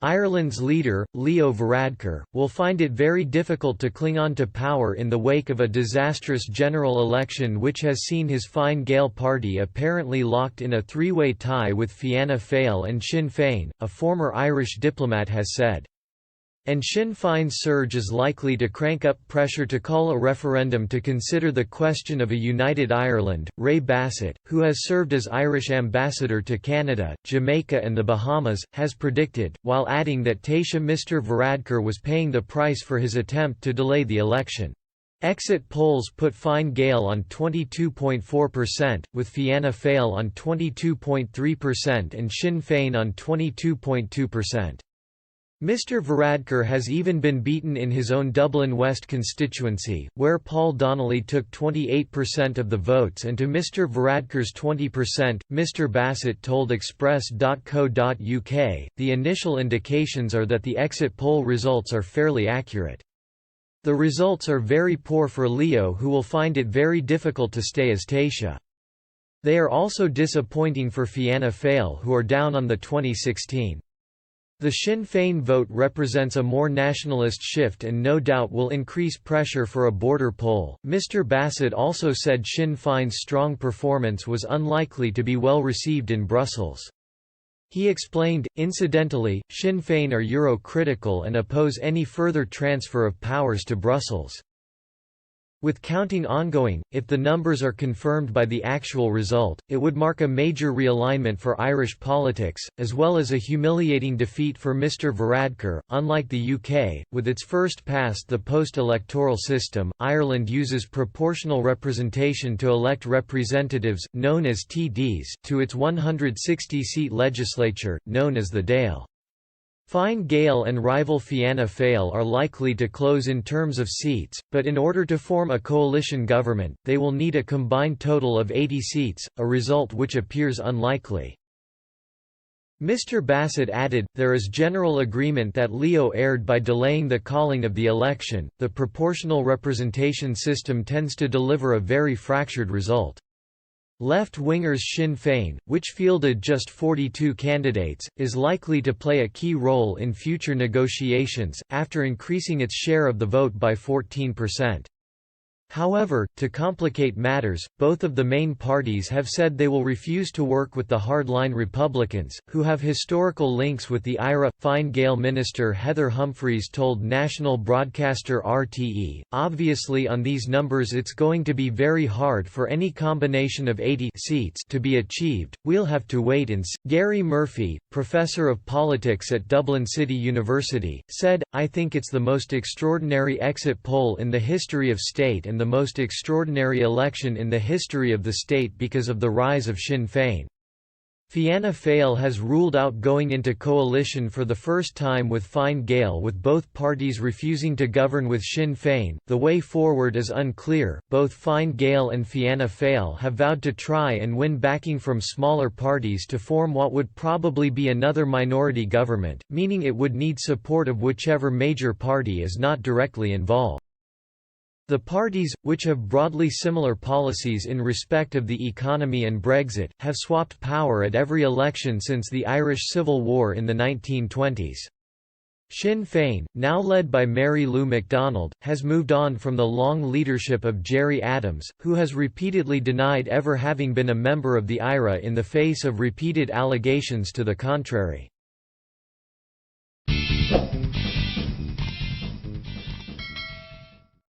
Ireland's leader, Leo Varadkar, will find it very difficult to cling on to power in the wake of a disastrous general election which has seen his Fine Gael party apparently locked in a three-way tie with Fianna Fáil and Sinn Féin, a former Irish diplomat has said. And Sinn Féin's surge is likely to crank up pressure to call a referendum to consider the question of a united Ireland. Ray Bassett, who has served as Irish ambassador to Canada, Jamaica and the Bahamas, has predicted, while adding that Taoiseach Mr Varadkar was paying the price for his attempt to delay the election. Exit polls put Fine Gael on 22.4%, with Fianna Fáil on 22.3% and Sinn Féin on 22.2%. Mr Varadkar has even been beaten in his own Dublin West constituency, where Paul Donnelly took 28% of the votes, and to Mr Varadkar's 20%, Mr Bassett told Express.co.uk, the initial indications are that the exit poll results are fairly accurate. The results are very poor for Leo, who will find it very difficult to stay as Taoiseach. They are also disappointing for Fianna Fáil, who are down on the 2016. The Sinn Féin vote represents a more nationalist shift and no doubt will increase pressure for a border poll. Mr Bassett also said Sinn Féin's strong performance was unlikely to be well received in Brussels. He explained, incidentally, Sinn Féin are Euro-critical and oppose any further transfer of powers to Brussels. With counting ongoing, if the numbers are confirmed by the actual result, it would mark a major realignment for Irish politics, as well as a humiliating defeat for Mr Varadkar. Unlike the UK, with its first past the post-electoral system, Ireland uses proportional representation to elect representatives, known as TDs, to its 160-seat legislature, known as the Dáil. Fine Gael and rival Fianna Fáil are likely to close in terms of seats, but in order to form a coalition government, they will need a combined total of 80 seats, a result which appears unlikely. Mr Bassett added, there is general agreement that Leo erred by delaying the calling of the election. The proportional representation system tends to deliver a very fractured result. Left-wingers Sinn Féin, which fielded just 42 candidates, is likely to play a key role in future negotiations, after increasing its share of the vote by 14%. However, to complicate matters, both of the main parties have said they will refuse to work with the hardline Republicans, who have historical links with the IRA. Fine Gael minister Heather Humphreys told national broadcaster RTE, obviously on these numbers it's going to be very hard for any combination of 80 seats to be achieved, we'll have to wait and see. Gary Murphy, professor of politics at Dublin City University, said, I think it's the most extraordinary exit poll in the history of state and the most extraordinary election in the history of the state because of the rise of Sinn Féin. Fianna Fáil has ruled out going into coalition for the first time with Fine Gael, with both parties refusing to govern with Sinn Féin. The way forward is unclear. Both Fine Gael and Fianna Fáil have vowed to try and win backing from smaller parties to form what would probably be another minority government, meaning it would need support of whichever major party is not directly involved. The parties, which have broadly similar policies in respect of the economy and Brexit, have swapped power at every election since the Irish Civil War in the 1920s. Sinn Féin, now led by Mary Lou MacDonald, has moved on from the long leadership of Gerry Adams, who has repeatedly denied ever having been a member of the IRA in the face of repeated allegations to the contrary.